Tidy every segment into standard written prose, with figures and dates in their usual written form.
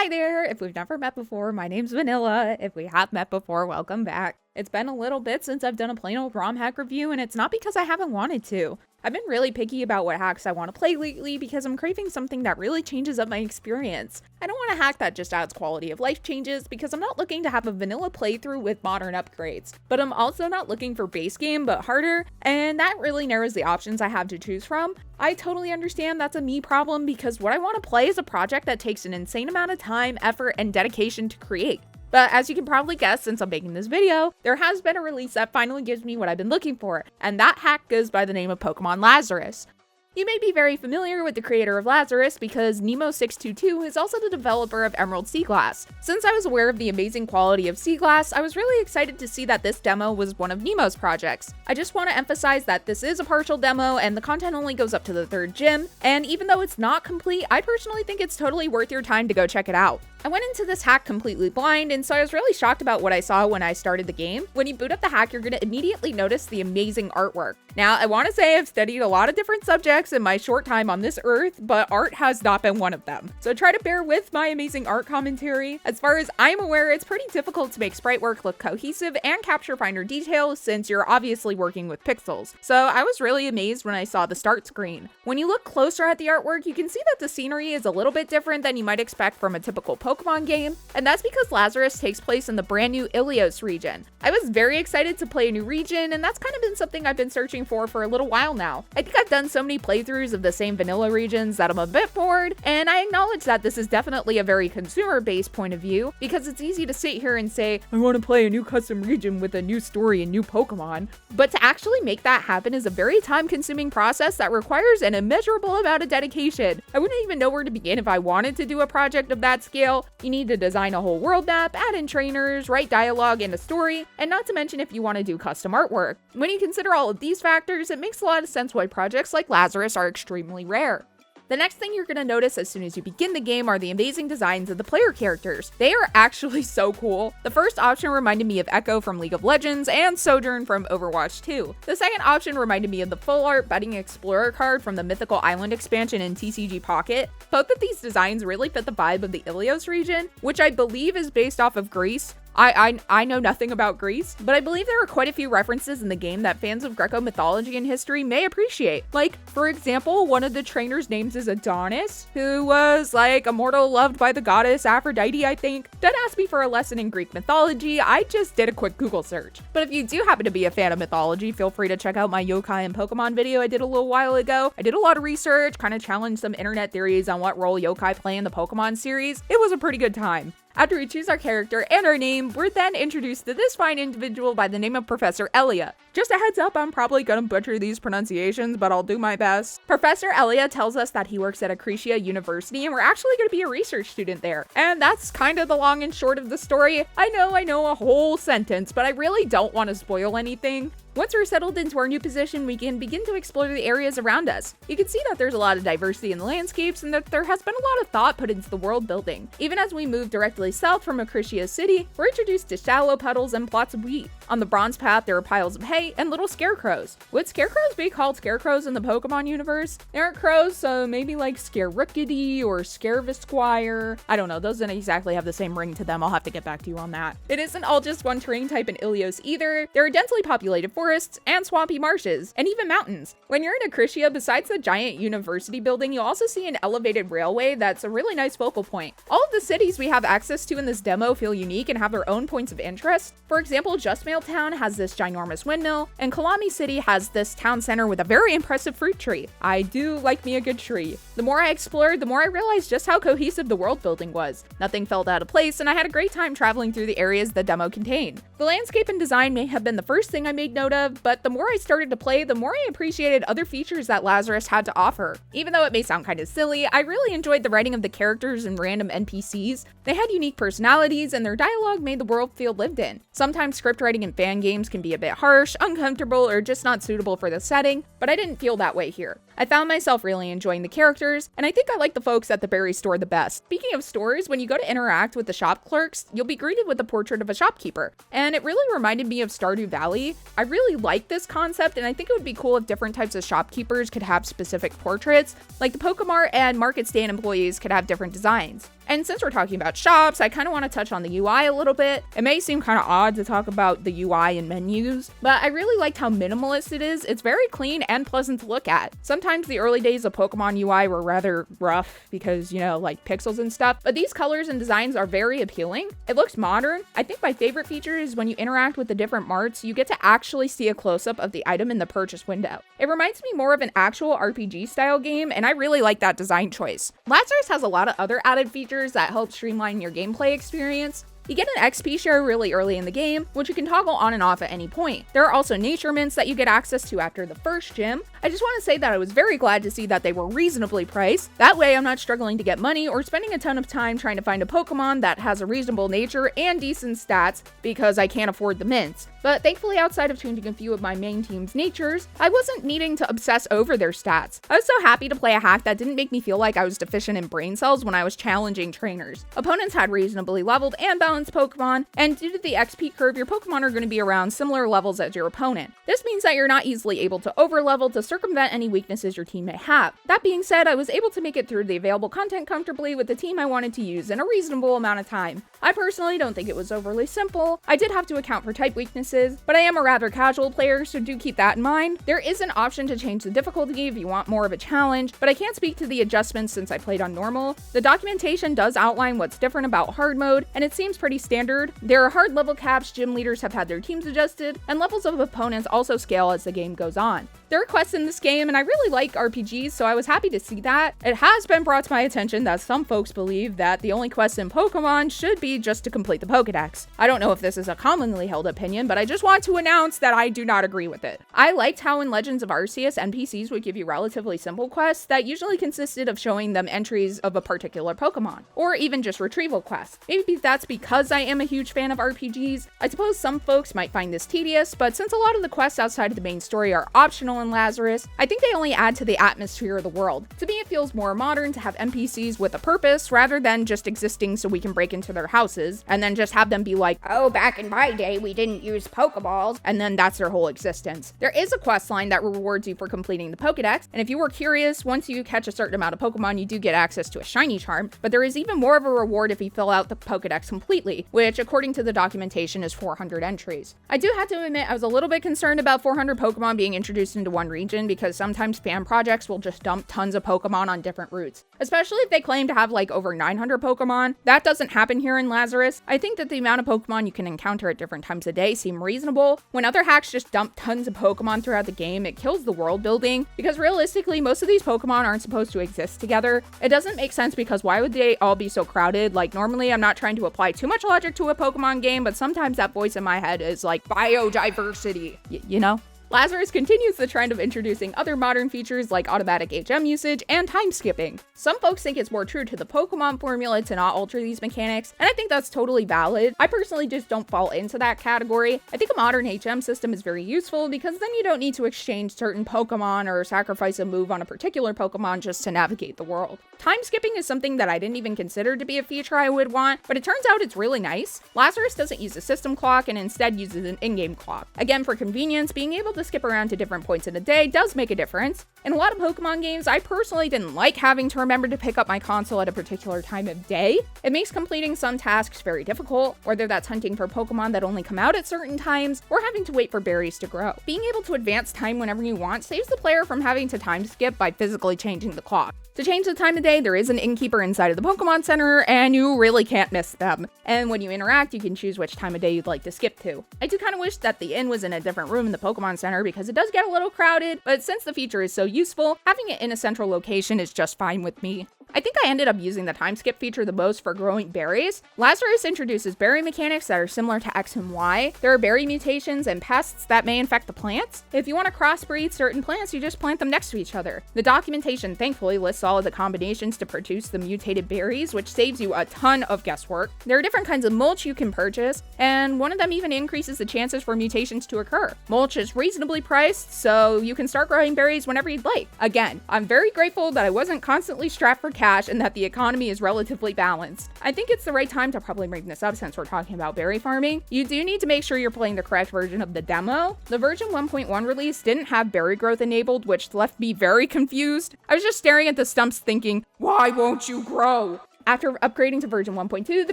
Hi there! If we've never met before, my name's Vanilla. If we have met before, welcome back. It's been a little bit since I've done a plain old ROM hack review, and it's not because I haven't wanted to. I've been really picky about what hacks I want to play lately because I'm craving something that really changes up my experience. I don't want a hack that just adds quality of life changes because I'm not looking to have a vanilla playthrough with modern upgrades, but I'm also not looking for base game but harder, and that really narrows the options I have to choose from. I totally understand that's a me problem because what I want to play is a project that takes an insane amount of time, effort, and dedication to create. But as you can probably guess since I'm making this video, there has been a release that finally gives me what I've been looking for, and that hack goes by the name of Pokemon Lazarus. You may be very familiar with the creator of Lazarus because Nemo622 is also the developer of Emerald Seaglass. Since I was aware of the amazing quality of Seaglass, I was really excited to see that this demo was one of Nemo's projects. I just want to emphasize that this is a partial demo and the content only goes up to the 3rd gym, and even though it's not complete, I personally think it's totally worth your time to go check it out. I went into this hack completely blind, and so I was really shocked about what I saw when I started the game. When you boot up the hack, you're going to immediately notice the amazing artwork. Now, I want to say I've studied a lot of different subjects in my short time on this earth, but art has not been one of them. So try to bear with my amazing art commentary. As far as I'm aware, it's pretty difficult to make sprite work look cohesive and capture finer details since you're obviously working with pixels. So I was really amazed when I saw the start screen. When you look closer at the artwork, you can see that the scenery is a little bit different than you might expect from a typical Pokemon game, and that's because Lazarus takes place in the brand new Ilios region. I was very excited to play a new region, and that's kind of been something I've been searching for a little while now. I think I've done so many playthroughs of the same vanilla regions that I'm a bit bored, and I acknowledge that this is definitely a very consumer-based point of view because it's easy to sit here and say, I want to play a new custom region with a new story and new Pokemon, but to actually make that happen is a very time-consuming process that requires an immeasurable amount of dedication. I wouldn't even know where to begin if I wanted to do a project of that scale. You need to design a whole world map, add in trainers, write dialogue and a story, and not to mention if you want to do custom artwork. When you consider all of these factors, it makes a lot of sense why projects like Lazarus are extremely rare. The next thing you're going to notice as soon as you begin the game are the amazing designs of the player characters. They are actually so cool. The first option reminded me of Echo from League of Legends and Sojourn from Overwatch 2. The second option reminded me of the full art Budding Explorer card from the Mythical Island expansion in TCG Pocket. Both of these designs really fit the vibe of the Ilios region, which I believe is based off of Greece. I know nothing about Greece, but I believe there are quite a few references in the game that fans of Greco mythology and history may appreciate. Like, for example, one of the trainers' names is Adonis, who was like a mortal loved by the goddess Aphrodite, I think. Don't ask me for a lesson in Greek mythology, I just did a quick Google search. But if you do happen to be a fan of mythology, feel free to check out my yokai and Pokemon video I did a little while ago. I did a lot of research, kind of challenged some internet theories on what role yokai play in the Pokemon series. It was a pretty good time. After we choose our character and our name, we're then introduced to this fine individual by the name of Professor Elia. Just a heads up, I'm probably gonna butcher these pronunciations, but I'll do my best. Professor Elia tells us that he works at Acritia University and we're actually gonna be a research student there. And that's kind of the long and short of the story. I know a whole sentence, but I really don't want to spoil anything. Once we're settled into our new position, we can begin to explore the areas around us. You can see that there's a lot of diversity in the landscapes and that there has been a lot of thought put into the world building. Even as we move directly south from Acritia City, we're introduced to shallow puddles and plots of wheat. On the bronze path, there are piles of hay and little scarecrows. Would scarecrows be called scarecrows in the Pokemon universe? They aren't crows, so maybe like Scarookity or Scarevisquire. I don't know, those don't exactly have the same ring to them. I'll have to get back to you on that. It isn't all just one terrain type in Ilios either. There are densely populated forests and swampy marshes, and even mountains. When you're in Acritia, besides the giant university building, you'll also see an elevated railway that's a really nice focal point. All of the cities we have access to in this demo feel unique and have their own points of interest. For example, Justmail Town has this ginormous windmill, and Kalami City has this town center with a very impressive fruit tree. I do like me a good tree. The more I explored, the more I realized just how cohesive the world building was. Nothing felt out of place, and I had a great time traveling through the areas the demo contained. The landscape and design may have been the first thing I made note of, but the more I started to play, the more I appreciated other features that Lazarus had to offer. Even though it may sound kind of silly, I really enjoyed the writing of the characters and random NPCs. They had unique personalities, and their dialogue made the world feel lived in. Sometimes script writing in fan games can be a bit harsh, uncomfortable, or just not suitable for the setting, but I didn't feel that way here. I found myself really enjoying the characters, and I think I like the folks at the berry store the best. Speaking of stores, when you go to interact with the shop clerks, you'll be greeted with a portrait of a shopkeeper, and it really reminded me of Stardew Valley. I really like this concept, and I think it would be cool if different types of shopkeepers could have specific portraits, like the Pokemon and market stand employees could have different designs. And since we're talking about shops, I kind of want to touch on the UI a little bit. It may seem kind of odd to talk about the UI and menus, but I really liked how minimalist it is. It's very clean and pleasant to look at. Sometimes the early days of Pokemon UI were rather rough because, like pixels and stuff, but these colors and designs are very appealing. It looks modern. I think my favorite feature is when you interact with the different marts, you get to actually see a close-up of the item in the purchase window. It reminds me more of an actual RPG style game, and I really like that design choice. Lazarus has a lot of other added features that help streamline your gameplay experience. You get an XP share really early in the game, which you can toggle on and off at any point. There are also nature mints that you get access to after the first gym. I just want to say that I was very glad to see that they were reasonably priced. That way I'm not struggling to get money or spending a ton of time trying to find a Pokemon that has a reasonable nature and decent stats because I can't afford the mints. But thankfully, outside of changing a few of my main team's natures, I wasn't needing to obsess over their stats. I was so happy to play a hack that didn't make me feel like I was deficient in brain cells when I was challenging trainers. Opponents had reasonably leveled and balanced Pokemon, and due to the XP curve, your Pokemon are going to be around similar levels as your opponent. This means that you're not easily able to overlevel to circumvent any weaknesses your team may have. That being said, I was able to make it through the available content comfortably with the team I wanted to use in a reasonable amount of time. I personally don't think it was overly simple. I did have to account for type weaknesses, but I am a rather casual player, so do keep that in mind. There is an option to change the difficulty if you want more of a challenge, but I can't speak to the adjustments since I played on normal. The documentation does outline what's different about hard mode, and it seems pretty standard. There are hard level caps, gym leaders have had their teams adjusted, and levels of opponents also scale as the game goes on. There are quests in this game, and I really like RPGs, so I was happy to see that. It has been brought to my attention that some folks believe that the only quest in Pokemon should be just to complete the Pokedex. I don't know if this is a commonly held opinion, but I just want to announce that I do not agree with it. I liked how in Legends of Arceus, NPCs would give you relatively simple quests that usually consisted of showing them entries of a particular Pokemon, or even just retrieval quests. Maybe that's because I am a huge fan of RPGs. I suppose some folks might find this tedious, but since a lot of the quests outside of the main story are optional in Lazarus, I think they only add to the atmosphere of the world. To me, it feels more modern to have NPCs with a purpose rather than just existing so we can break into their houses and then just have them be like, oh, back in my day, we didn't use Pokeballs, and then that's their whole existence. There is a quest line that rewards you for completing the Pokedex, and if you were curious, once you catch a certain amount of Pokemon, you do get access to a shiny charm, but there is even more of a reward if you fill out the Pokedex completely, which according to the documentation is 400 entries. I do have to admit I was a little bit concerned about 400 Pokemon being introduced into one region because sometimes fan projects will just dump tons of Pokemon on different routes, especially if they claim to have like over 900 Pokemon. That doesn't happen here in Lazarus. I think that the amount of Pokemon you can encounter at different times of day seem reasonable. When other hacks just dump tons of Pokemon throughout the game, it kills the world building because realistically most of these Pokemon aren't supposed to exist together. It doesn't make sense because why would they all be so crowded? Like normally I'm not trying to apply too much logic to a Pokemon game, but sometimes that voice in my head is like biodiversity, you know? Lazarus continues the trend of introducing other modern features like automatic HM usage and time skipping. Some folks think it's more true to the Pokemon formula to not alter these mechanics, and I think that's totally valid. I personally just don't fall into that category. I think a modern HM system is very useful because then you don't need to exchange certain Pokemon or sacrifice a move on a particular Pokemon just to navigate the world. Time skipping is something that I didn't even consider to be a feature I would want, but it turns out it's really nice. Lazarus doesn't use a system clock and instead uses an in-game clock. Again, for convenience, being able to skip around to different points in the day does make a difference. In a lot of Pokemon games, I personally didn't like having to remember to pick up my console at a particular time of day. It makes completing some tasks very difficult, whether that's hunting for Pokemon that only come out at certain times, or having to wait for berries to grow. Being able to advance time whenever you want saves the player from having to time skip by physically changing the clock. To change the time of day, there is an innkeeper inside of the Pokemon Center, and you really can't miss them. And when you interact, you can choose which time of day you'd like to skip to. I do kind of wish that the inn was in a different room in the Pokemon Center because it does get a little crowded, but since the feature is so useful, having it in a central location is just fine with me. I think I ended up using the time skip feature the most for growing berries. Lazarus introduces berry mechanics that are similar to X and Y. There are berry mutations and pests that may infect the plants. If you want to crossbreed certain plants, you just plant them next to each other. The documentation thankfully lists all of the combinations to produce the mutated berries, which saves you a ton of guesswork. There are different kinds of mulch you can purchase, and one of them even increases the chances for mutations to occur. Mulch is reasonably priced, so you can start growing berries whenever you'd like. Again, I'm very grateful that I wasn't constantly strapped for cash and that the economy is relatively balanced. I think it's the right time to probably bring this up since we're talking about berry farming. You do need to make sure you're playing the correct version of the demo. The version 1.1 release didn't have berry growth enabled, which left me very confused. I was just staring at the stumps thinking, why won't you grow? After upgrading to version 1.2, the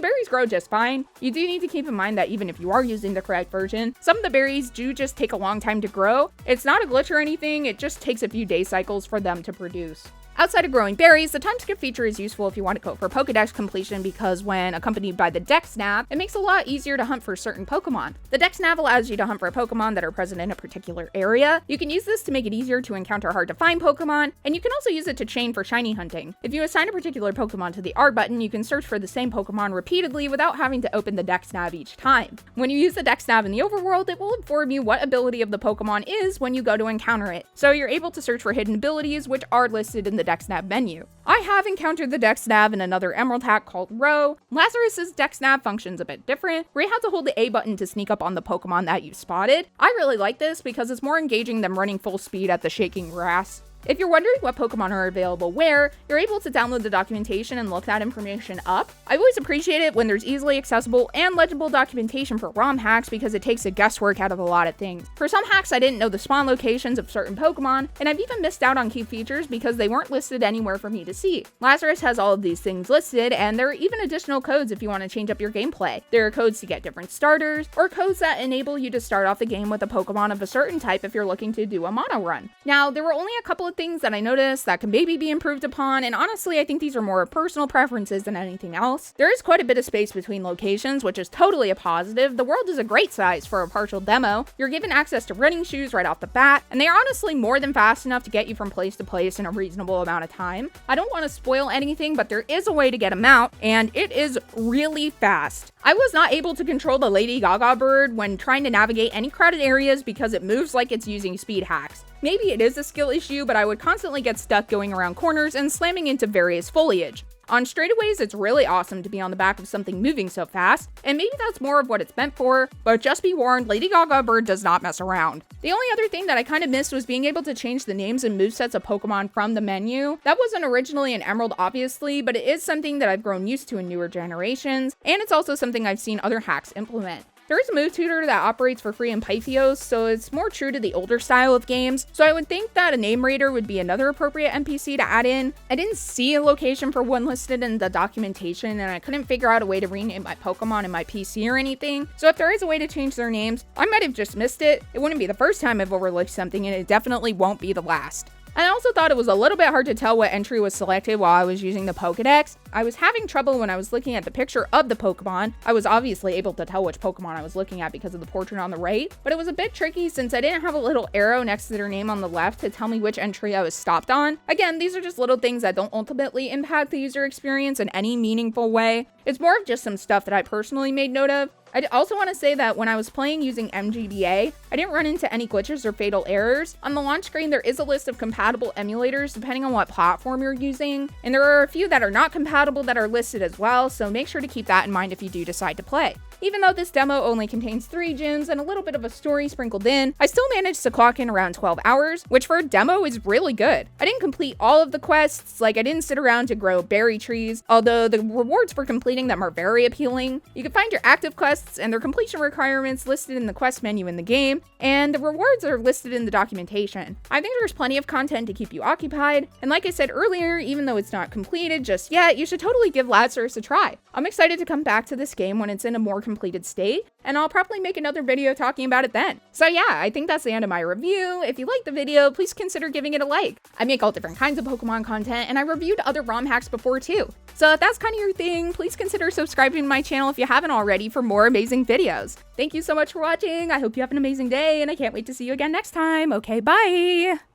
berries grow just fine. You do need to keep in mind that even if you are using the correct version, some of the berries do just take a long time to grow. It's not a glitch or anything, it just takes a few day cycles for them to produce. Outside of growing berries, the time skip feature is useful if you want to go for Pokedex completion because when accompanied by the Dex Nav, it makes it a lot easier to hunt for certain Pokemon. The Dex Nav allows you to hunt for Pokemon that are present in a particular area. You can use this to make it easier to encounter hard to find Pokemon, and you can also use it to chain for shiny hunting. If you assign a particular Pokemon to the R button, you can search for the same Pokemon repeatedly without having to open the Dex Nav each time. When you use the Dex Nav in the overworld, it will inform you what ability of the Pokemon is when you go to encounter it. So you're able to search for hidden abilities which are listed in the Dex Nav menu. I have encountered the Dex Nav in another Emerald hack called Row. Lazarus's Dex Nav functions a bit different, where you have to hold the A button to sneak up on the Pokemon that you spotted. I really like this because it's more engaging than running full speed at the shaking grass. If you're wondering what Pokemon are available where, you're able to download the documentation and look that information up. I always appreciate it when there's easily accessible and legible documentation for ROM hacks because it takes the guesswork out of a lot of things. For some hacks, I didn't know the spawn locations of certain Pokemon, and I've even missed out on key features because they weren't listed anywhere for me to see. Lazarus has all of these things listed, and there are even additional codes if you want to change up your gameplay. There are codes to get different starters, or codes that enable you to start off the game with a Pokemon of a certain type if you're looking to do a mono run. Now, there were only a couple of things that I noticed that can maybe be improved upon, and honestly I think these are more personal preferences than anything else. There is quite a bit of space between locations, which is totally a positive. The world is a great size for a partial demo. You're given access to running shoes right off the bat, and they are honestly more than fast enough to get you from place to place in a reasonable amount of time. I don't want to spoil anything, but there is a way to get them out, and it is really fast. I was not able to control the Lady Gaga bird when trying to navigate any crowded areas because it moves like it's using speed hacks. Maybe it is a skill issue, but I would constantly get stuck going around corners and slamming into various foliage. On straightaways, it's really awesome to be on the back of something moving so fast, and maybe that's more of what it's meant for, but just be warned, Lady Gaga bird does not mess around. The only other thing that I kind of missed was being able to change the names and movesets of Pokemon from the menu. That wasn't originally in Emerald, obviously, but it is something that I've grown used to in newer generations, and it's also something I've seen other hacks implement. There is a move tutor that operates for free in Pythios, so it's more true to the older style of games, so I would think that a name raider would be another appropriate NPC to add in. I didn't see a location for one listed in the documentation, and I couldn't figure out a way to rename my Pokemon in my PC or anything, so if there is a way to change their names, I might have just missed it. It wouldn't be the first time I've overlooked something, and it definitely won't be the last. I also thought it was a little bit hard to tell what entry was selected while I was using the Pokedex. I was having trouble when I was looking at the picture of the Pokemon. I was obviously able to tell which Pokemon I was looking at because of the portrait on the right, but it was a bit tricky since I didn't have a little arrow next to their name on the left to tell me which entry I was stopped on. Again, these are just little things that don't ultimately impact the user experience in any meaningful way. It's more of just some stuff that I personally made note of. I also want to say that when I was playing using MGBA, I didn't run into any glitches or fatal errors. On the launch screen, there is a list of compatible emulators depending on what platform you're using, and there are a few that are not compatible that are listed as well, so make sure to keep that in mind if you do decide to play. Even though this demo only contains 3 gyms and a little bit of a story sprinkled in, I still managed to clock in around 12 hours, which for a demo is really good. I didn't complete all of the quests, like I didn't sit around to grow berry trees, although the rewards for completing them are very appealing. You can find your active quests and their completion requirements listed in the quest menu in the game, and the rewards are listed in the documentation. I think there's plenty of content to keep you occupied, and like I said earlier, even though it's not completed just yet, you should totally give Lazarus a try. I'm excited to come back to this game when it's in a more completed state, and I'll probably make another video talking about it then. So yeah, I think that's the end of my review. If you liked the video, please consider giving it a like. I make all different kinds of Pokemon content, and I reviewed other ROM hacks before too. So if that's kind of your thing, please consider subscribing to my channel if you haven't already for more amazing videos. Thank you so much for watching. I hope you have an amazing day, and I can't wait to see you again next time. Okay, bye!